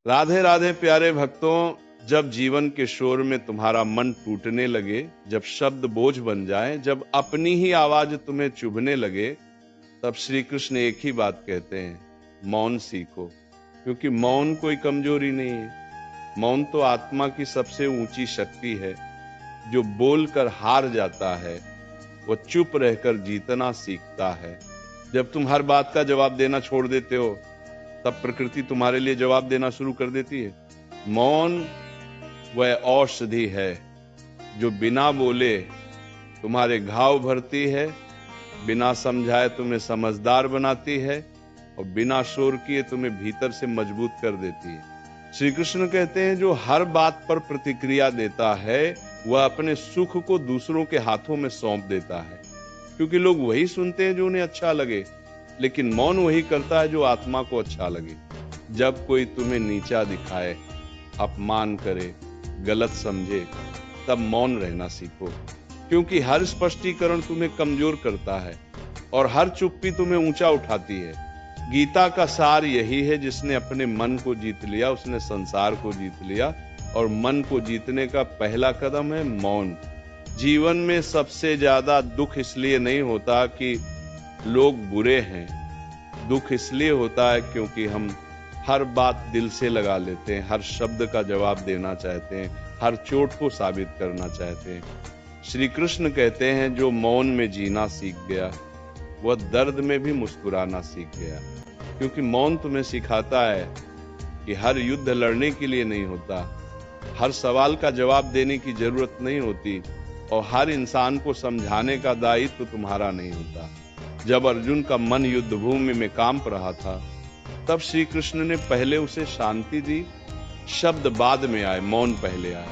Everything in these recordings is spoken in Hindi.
राधे राधे प्यारे भक्तों, जब जीवन के शोर में तुम्हारा मन टूटने लगे, जब शब्द बोझ बन जाए, जब अपनी ही आवाज तुम्हें चुभने लगे, तब श्री कृष्ण एक ही बात कहते हैं, मौन सीखो। क्योंकि मौन कोई कमजोरी नहीं है। मौन तो आत्मा की सबसे ऊंची शक्ति है। जो बोलकर हार जाता है वो चुप रहकर जीतना सीखता है। जब तुम हर बात का जवाब देना छोड़ देते हो, तब प्रकृति तुम्हारे लिए जवाब देना शुरू कर देती है। मौन वह औषधि है जो बिना बोले तुम्हारे घाव भरती है, बिना समझाए तुम्हें समझदार बनाती है और बिना शोर किए तुम्हें भीतर से मजबूत कर देती है। श्री कृष्ण कहते हैं, जो हर बात पर प्रतिक्रिया देता है वह अपने सुख को दूसरों के हाथों में सौंप देता है। क्योंकि लोग वही सुनते हैं जो उन्हें अच्छा लगे, लेकिन मौन वही करता है जो आत्मा को अच्छा लगे। जब कोई तुम्हें नीचा दिखाए, अपमान करे, गलत समझे, तब मौन रहना सीखो। क्योंकि हर स्पष्टीकरण तुम्हें कमजोर करता है और हर चुप्पी तुम्हें ऊंचा उठाती है। गीता का सार यही है, जिसने अपने मन को जीत लिया उसने संसार को जीत लिया। और मन को जीतने का पहला कदम है मौन। जीवन में सबसे ज्यादा दुख इसलिए नहीं होता कि लोग बुरे हैं, दुख इसलिए होता है क्योंकि हम हर बात दिल से लगा लेते हैं, हर शब्द का जवाब देना चाहते हैं, हर चोट को साबित करना चाहते हैं। श्री कृष्ण कहते हैं, जो मौन में जीना सीख गया वह दर्द में भी मुस्कुराना सीख गया। क्योंकि मौन तुम्हें सिखाता है कि हर युद्ध लड़ने के लिए नहीं होता, हर सवाल का जवाब देने की जरूरत नहीं होती और हर इंसान को समझाने का दायित्व तुम्हारा नहीं होता। जब अर्जुन का मन युद्ध भूमि में कांप रहा था, तब श्री कृष्ण ने पहले उसे शांति दी। शब्द बाद में आए, मौन पहले आया।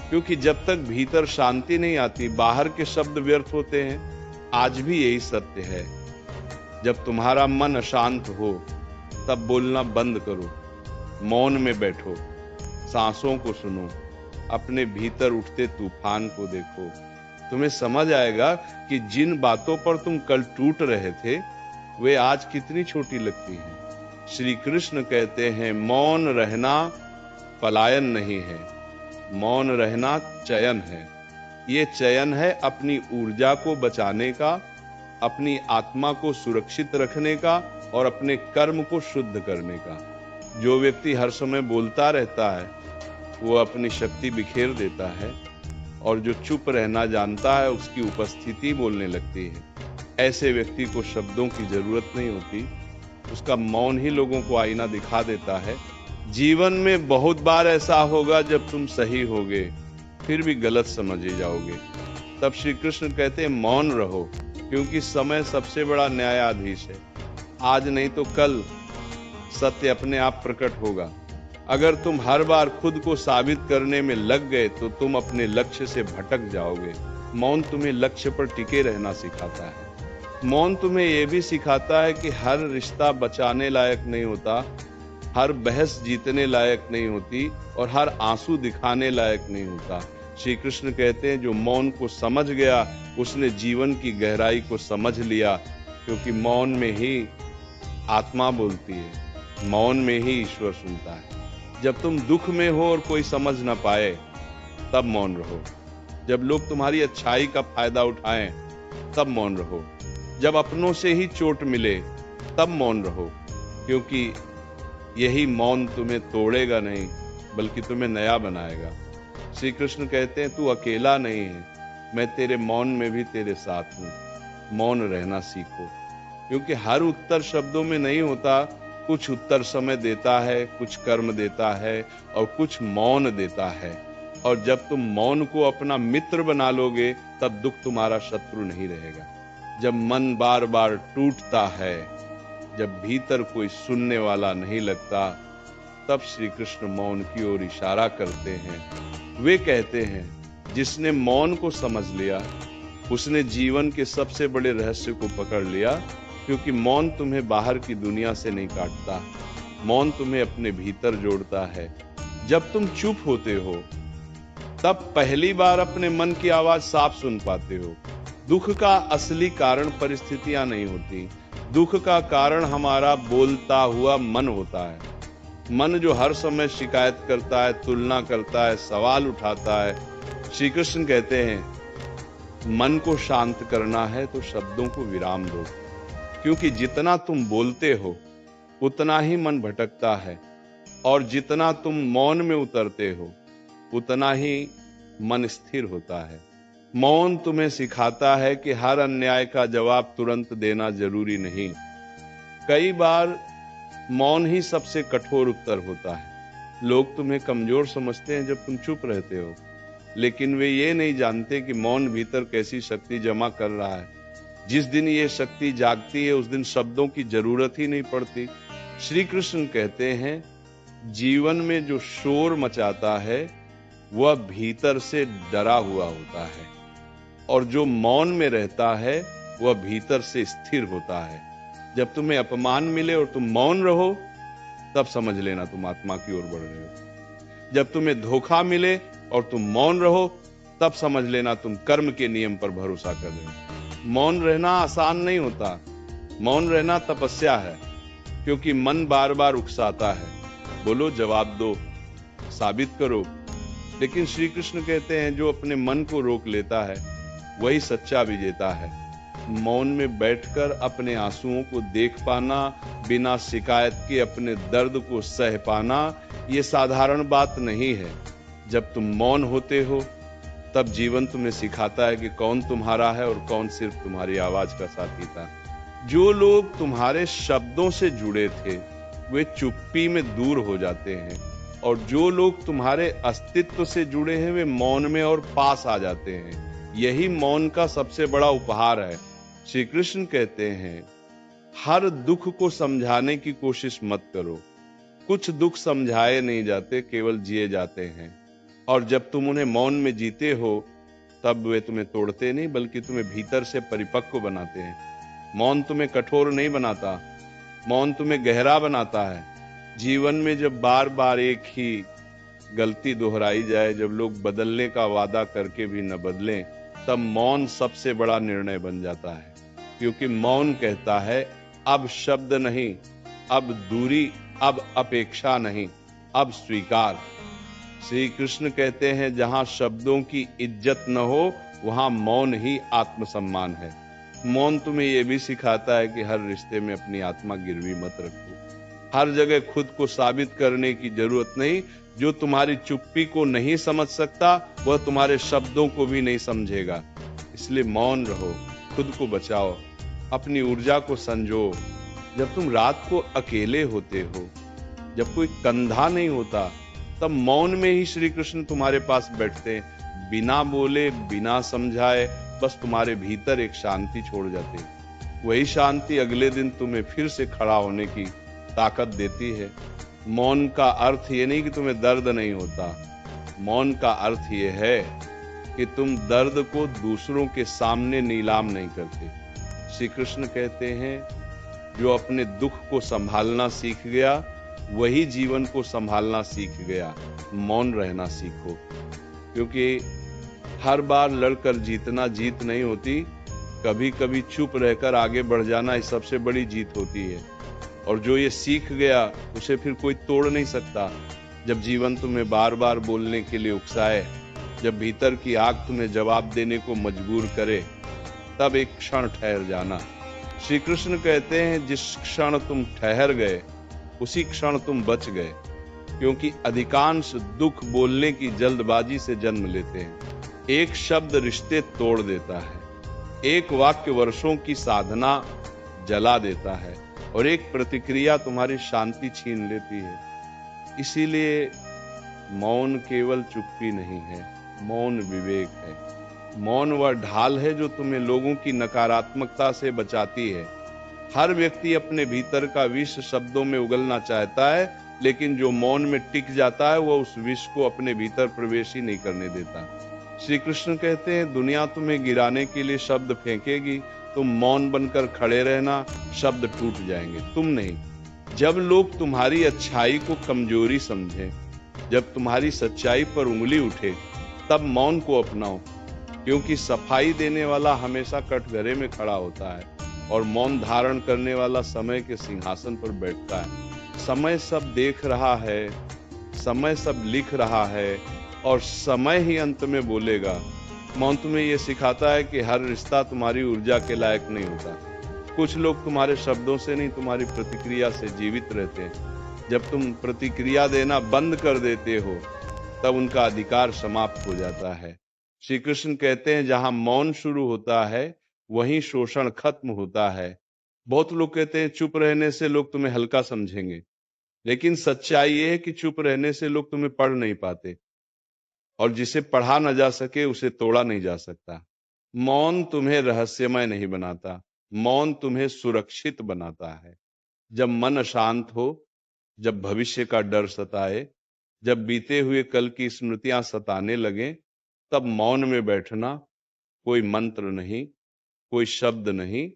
क्योंकि जब तक भीतर शांति नहीं आती, बाहर के शब्द व्यर्थ होते हैं। आज भी यही सत्य है। जब तुम्हारा मन अशांत हो, तब बोलना बंद करो, मौन में बैठो, सांसों को सुनो, अपने भीतर उठते तूफान को देखो। तुम्हें समझ आएगा कि जिन बातों पर तुम कल टूट रहे थे, वे आज कितनी छोटी लगती हैं। श्री कृष्ण कहते हैं, मौन रहना पलायन नहीं है, मौन रहना चयन है। ये चयन है अपनी ऊर्जा को बचाने का, अपनी आत्मा को सुरक्षित रखने का और अपने कर्म को शुद्ध करने का। जो व्यक्ति हर समय बोलता रहता है, वो अपनी शक्ति बिखेर देता है, और जो चुप रहना जानता है, उसकी उपस्थिति बोलने लगती है। ऐसे व्यक्ति को शब्दों की जरूरत नहीं होती, उसका मौन ही लोगों को आईना दिखा देता है। जीवन में बहुत बार ऐसा होगा जब तुम सही होगे, फिर भी गलत समझे जाओगे। तब श्री कृष्ण कहते हैं, मौन रहो, क्योंकि समय सबसे बड़ा न्यायाधीश है। आज नहीं तो कल सत्य अपने आप प्रकट होगा। अगर तुम हर बार खुद को साबित करने में लग गए तो तुम अपने लक्ष्य से भटक जाओगे। मौन तुम्हें लक्ष्य पर टिके रहना सिखाता है। मौन तुम्हें यह भी सिखाता है कि हर रिश्ता बचाने लायक नहीं होता, हर बहस जीतने लायक नहीं होती और हर आंसू दिखाने लायक नहीं होता। श्री कृष्ण कहते हैं, जो मौन को समझ गया उसने जीवन की गहराई को समझ लिया। क्योंकि मौन में ही आत्मा बोलती है, मौन में ही ईश्वर सुनता है। जब तुम दुख में हो और कोई समझ ना पाए, तब मौन रहो। जब लोग तुम्हारी अच्छाई का फायदा उठाएं, तब मौन रहो। जब अपनों से ही चोट मिले, तब मौन रहो। क्योंकि यही मौन तुम्हें तोड़ेगा नहीं, बल्कि तुम्हें नया बनाएगा। श्री कृष्ण कहते हैं, तू अकेला नहीं है, मैं तेरे मौन में भी तेरे साथ हूं। मौन रहना सीखो। क्योंकि हर उत्तर शब्दों में नहीं होता, कुछ उत्तर समय देता है, कुछ कर्म देता है और कुछ मौन देता है। और जब तुम मौन को अपना मित्र बना लोगे, तब दुख तुम्हारा शत्रु नहीं रहेगा। जब मन बार बार टूटता है, जब भीतर कोई सुनने वाला नहीं लगता, तब श्री कृष्ण मौन की ओर इशारा करते हैं। वे कहते हैं, जिसने मौन को समझ लिया उसने जीवन के सबसे बड़े रहस्य को पकड़ लिया। क्योंकि मौन तुम्हें बाहर की दुनिया से नहीं काटता, मौन तुम्हें अपने भीतर जोड़ता है। जब तुम चुप होते हो, तब पहली बार अपने मन की आवाज साफ सुन पाते हो। दुख का असली कारण परिस्थितियां नहीं होती, दुख का कारण हमारा बोलता हुआ मन होता है। मन जो हर समय शिकायत करता है, तुलना करता है, सवाल उठाता है, श्री कृष्ण कहते हैं मन को शांत करना है तो शब्दों को विराम दो, क्योंकि जितना तुम बोलते हो उतना ही मन भटकता है, और जितना तुम मौन में उतरते हो उतना ही मन स्थिर होता है। मौन तुम्हें सिखाता है कि हर अन्याय का जवाब तुरंत देना जरूरी नहीं। कई बार मौन ही सबसे कठोर उत्तर होता है। लोग तुम्हें कमजोर समझते हैं जब तुम चुप रहते हो, लेकिन वे ये नहीं जानते कि मौन भीतर कैसी शक्ति जमा कर रहा है। जिस दिन ये शक्ति जागती है उस दिन शब्दों की जरूरत ही नहीं पड़ती। श्री कृष्ण कहते हैं जीवन में जो शोर मचाता है वह भीतर से डरा हुआ होता है, और जो मौन में रहता है वह भीतर से स्थिर होता है। जब तुम्हें अपमान मिले और तुम मौन रहो तब समझ लेना तुम आत्मा की ओर बढ़ रहे हो। जब तुम्हें धोखा मिले और तुम मौन रहो तब समझ लेना तुम कर्म के नियम पर भरोसा कर रहे हो। मौन रहना आसान नहीं होता, मौन रहना तपस्या है, क्योंकि मन बार बार उकसाता है। बोलो, जवाब दो, साबित करो। लेकिन श्री कृष्ण कहते हैं जो अपने मन को रोक लेता है वही सच्चा विजेता है। मौन में बैठकर अपने आंसुओं को देख पाना, बिना शिकायत के अपने दर्द को सह पाना, ये साधारण बात नहीं है। जब तुम मौन होते हो तब जीवन तुम्हें सिखाता है कि कौन तुम्हारा है और कौन सिर्फ तुम्हारी आवाज का साथी था। जो लोग तुम्हारे शब्दों से जुड़े थे वे चुप्पी में दूर हो जाते हैं, और जो लोग तुम्हारे अस्तित्व से जुड़े हैं वे मौन में और पास आ जाते हैं। यही मौन का सबसे बड़ा उपहार है। श्री कृष्ण कहते हैं हर दुख को समझाने की कोशिश मत करो। कुछ दुख समझाए नहीं जाते, केवल जिए जाते हैं, और जब तुम उन्हें मौन में जीते हो तब वे तुम्हें तोड़ते नहीं बल्कि तुम्हें भीतर से परिपक्व बनाते हैं। मौन तुम्हें कठोर नहीं बनाता, मौन तुम्हें गहरा बनाता है। जीवन में जब बार बार एक ही गलती दोहराई जाए, जब लोग बदलने का वादा करके भी न बदलें, तब मौन सबसे बड़ा निर्णय बन जाता है। क्योंकि मौन कहता है अब शब्द नहीं, अब दूरी, अब अपेक्षा नहीं, अब स्वीकार। श्री कृष्ण कहते हैं जहां शब्दों की इज्जत न हो वहां मौन ही आत्मसम्मान है। मौन तुम्हें यह भी सिखाता है कि हर रिश्ते में अपनी आत्मा गिरवी मत रखो। हर जगह खुद को साबित करने की जरूरत नहीं। जो तुम्हारी चुप्पी को नहीं समझ सकता वह तुम्हारे शब्दों को भी नहीं समझेगा। इसलिए मौन रहो, खुद को बचाओ, अपनी ऊर्जा को संजो। जब तुम रात को अकेले होते हो, जब कोई कंधा नहीं होता, तब मौन में ही श्री कृष्ण तुम्हारे पास बैठते हैं, बिना बोले, बिना समझाए, बस तुम्हारे भीतर एक शांति छोड़ जाते हैं। वही शांति अगले दिन तुम्हें फिर से खड़ा होने की ताकत देती है। मौन का अर्थ ये नहीं कि तुम्हें दर्द नहीं होता, मौन का अर्थ ये है कि तुम दर्द को दूसरों के सामने नीलाम नहीं करते। श्री कृष्ण कहते हैं जो अपने दुख को संभालना सीख गया वही जीवन को संभालना सीख गया। मौन रहना सीखो, क्योंकि हर बार लड़कर जीतना जीत नहीं होती। कभी कभी चुप रहकर आगे बढ़ जाना इस सबसे बड़ी जीत होती है, और जो ये सीख गया उसे फिर कोई तोड़ नहीं सकता। जब जीवन तुम्हें बार बार बोलने के लिए उकसाए, जब भीतर की आग तुम्हें जवाब देने को मजबूर करे, तब एक क्षण ठहर जाना। श्री कृष्ण कहते हैं जिस क्षण तुम ठहर गए उसी क्षण तुम बच गए, क्योंकि अधिकांश दुख बोलने की जल्दबाजी से जन्म लेते हैं। एक शब्द रिश्ते तोड़ देता है, एक वाक्य वर्षों की साधना जला देता है, और एक प्रतिक्रिया तुम्हारी शांति छीन लेती है। इसीलिए मौन केवल चुप्पी नहीं है, मौन विवेक है। मौन वह ढाल है जो तुम्हें लोगों की नकारात्मकता से बचाती है। हर व्यक्ति अपने भीतर का विष शब्दों में उगलना चाहता है, लेकिन जो मौन में टिक जाता है वह उस विष को अपने भीतर प्रवेश ही नहीं करने देता। श्री कृष्ण कहते हैं दुनिया तुम्हें गिराने के लिए शब्द फेंकेगी, तुम मौन बनकर खड़े रहना, शब्द टूट जाएंगे, तुम नहीं। जब लोग तुम्हारी अच्छाई को कमजोरी समझें, जब तुम्हारी सच्चाई पर उंगली उठे, तब मौन को अपनाओ, क्योंकि सफाई देने वाला हमेशा कटघरे में खड़ा होता है और मौन धारण करने वाला समय के सिंहासन पर बैठता है। समय सब देख रहा है, समय सब लिख रहा है और समय ही अंत में बोलेगा। मौन तुम्हें ये सिखाता है कि हर रिश्ता तुम्हारी ऊर्जा के लायक नहीं होता। कुछ लोग तुम्हारे शब्दों से नहीं, तुम्हारी प्रतिक्रिया से जीवित रहते हैं। जब तुम प्रतिक्रिया देना बंद कर देते हो, तब उनका अधिकार समाप्त हो जाता है। श्री कृष्ण कहते हैं, जहां मौन शुरू होता है, वहीं शोषण खत्म होता है। बहुत लोग कहते हैं चुप रहने से लोग तुम्हें हल्का समझेंगे, लेकिन सच्चाई ये है कि चुप रहने से लोग तुम्हें पढ़ नहीं पाते, और जिसे पढ़ा न जा सके उसे तोड़ा नहीं जा सकता। मौन तुम्हें रहस्यमय नहीं बनाता, मौन तुम्हें सुरक्षित बनाता है। जब मन अशांत हो, जब भविष्य का डर सताए, जब बीते हुए कल की स्मृतियां सताने लगे, तब मौन में बैठना। कोई मंत्र नहीं, कोई शब्द नहीं,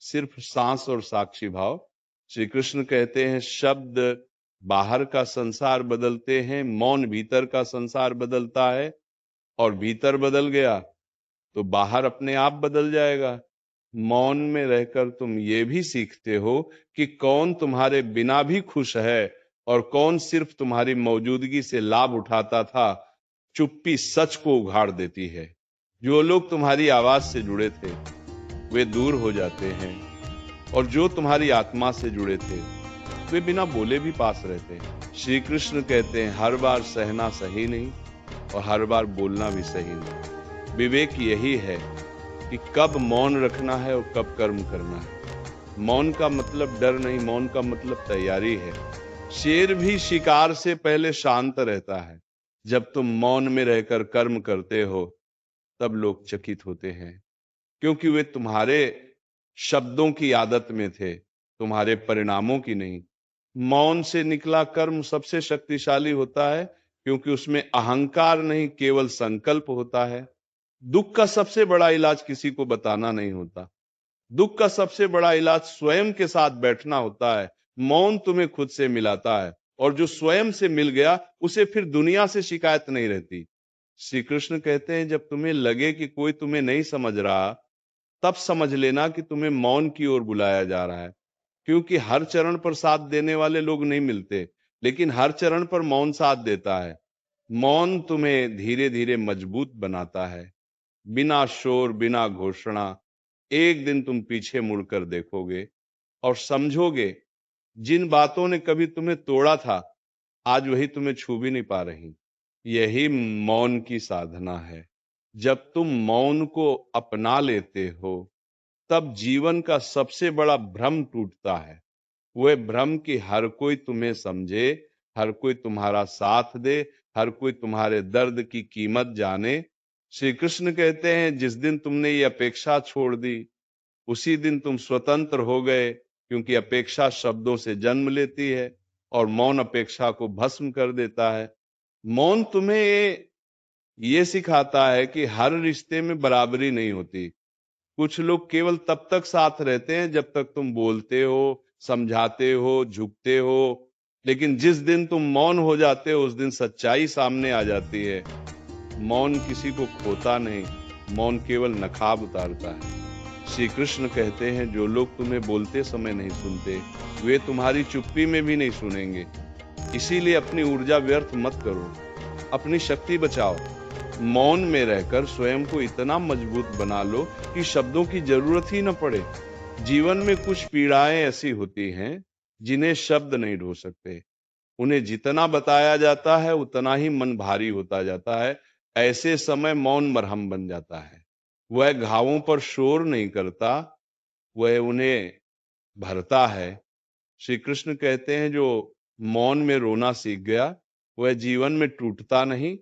सिर्फ सांस और साक्षी भाव। श्री कृष्ण कहते हैं, शब्द बाहर का संसार बदलते हैं, मौन भीतर का संसार बदलता है, और भीतर बदल गया तो बाहर अपने आप बदल जाएगा। मौन में रहकर तुम ये भी सीखते हो कि कौन तुम्हारे बिना भी खुश है और कौन सिर्फ तुम्हारी मौजूदगी से लाभ उठाता था। चुप्पी सच को उघाड़ देती है। जो लोग तुम्हारी आवाज से जुड़े थे वे दूर हो जाते हैं, और जो तुम्हारी आत्मा से जुड़े थे वे बिना बोले भी पास रहते हैं। श्री कृष्ण कहते हैं, हर बार सहना सही नहीं और हर बार बोलना भी सही नहीं। विवेक यही है कि कब मौन रखना है और कब कर्म करना है। मौन का मतलब डर नहीं, मौन का मतलब तैयारी है। शेर भी शिकार से पहले शांत रहता है। जब तुम मौन में रहकर कर्म करते हो, तब लोग चकित होते हैं, क्योंकि वे तुम्हारे शब्दों की आदत में थे, तुम्हारे परिणामों की नहीं। मौन से निकला कर्म सबसे शक्तिशाली होता है, क्योंकि उसमें अहंकार नहीं, केवल संकल्प होता है। दुख का सबसे बड़ा इलाज किसी को बताना नहीं होता। दुख का सबसे बड़ा इलाज स्वयं के साथ बैठना होता है। मौन तुम्हें खुद से मिलाता है, और जो स्वयं से मिल गया उसे फिर दुनिया से शिकायत नहीं रहती। श्री कृष्ण कहते हैं, जब तुम्हें लगे कि कोई तुम्हें नहीं समझ रहा, तब समझ लेना कि तुम्हें मौन की ओर बुलाया जा रहा है। क्योंकि हर चरण पर साथ देने वाले लोग नहीं मिलते, लेकिन हर चरण पर मौन साथ देता है। मौन तुम्हें धीरे धीरे मजबूत बनाता है। बिना शोर, बिना घोषणा, एक दिन तुम पीछे मुड़कर देखोगे और समझोगे, जिन बातों ने कभी तुम्हें तोड़ा था, आज वही तुम्हें छू भी नहीं पा रही। यही मौन की साधना है। जब तुम मौन को अपना लेते हो, तब जीवन का सबसे बड़ा भ्रम टूटता है। वह भ्रम कि हर कोई तुम्हें समझे, हर कोई तुम्हारा साथ दे, हर कोई तुम्हारे दर्द की कीमत जाने। श्री कृष्ण कहते हैं, जिस दिन तुमने ये अपेक्षा छोड़ दी, उसी दिन तुम स्वतंत्र हो गए, क्योंकि अपेक्षा शब्दों से जन्म लेती है और मौन अपेक्षा को भस्म कर देता है। मौन तुम्हें ये सिखाता है कि हर रिश्ते में बराबरी नहीं होती। कुछ लोग केवल तब तक साथ रहते हैं जब तक तुम बोलते हो, समझाते हो, झुकते हो, लेकिन जिस दिन तुम मौन हो जाते हो, उस दिन सच्चाई सामने आ जाती है। मौन किसी को खोता नहीं, मौन केवल नकाब उतारता है। श्री कृष्ण कहते हैं, जो लोग तुम्हें बोलते समय नहीं सुनते, वे तुम्हारी चुप्पी में भी नहीं सुनेंगे। इसीलिए अपनी ऊर्जा व्यर्थ मत करो, अपनी शक्ति बचाओ। मौन में रहकर स्वयं को इतना मजबूत बना लो कि शब्दों की जरूरत ही न पड़े। जीवन में कुछ पीड़ाएं ऐसी होती हैं जिन्हें शब्द नहीं ढो सकते। उन्हें जितना बताया जाता है उतना ही मन भारी होता जाता है। ऐसे समय मौन मरहम बन जाता है। वह घावों पर शोर नहीं करता, वह उन्हें भरता है। श्री कृष्ण कहते हैं, जो मौन में रोना सीख गया, वह जीवन में टूटता नहीं,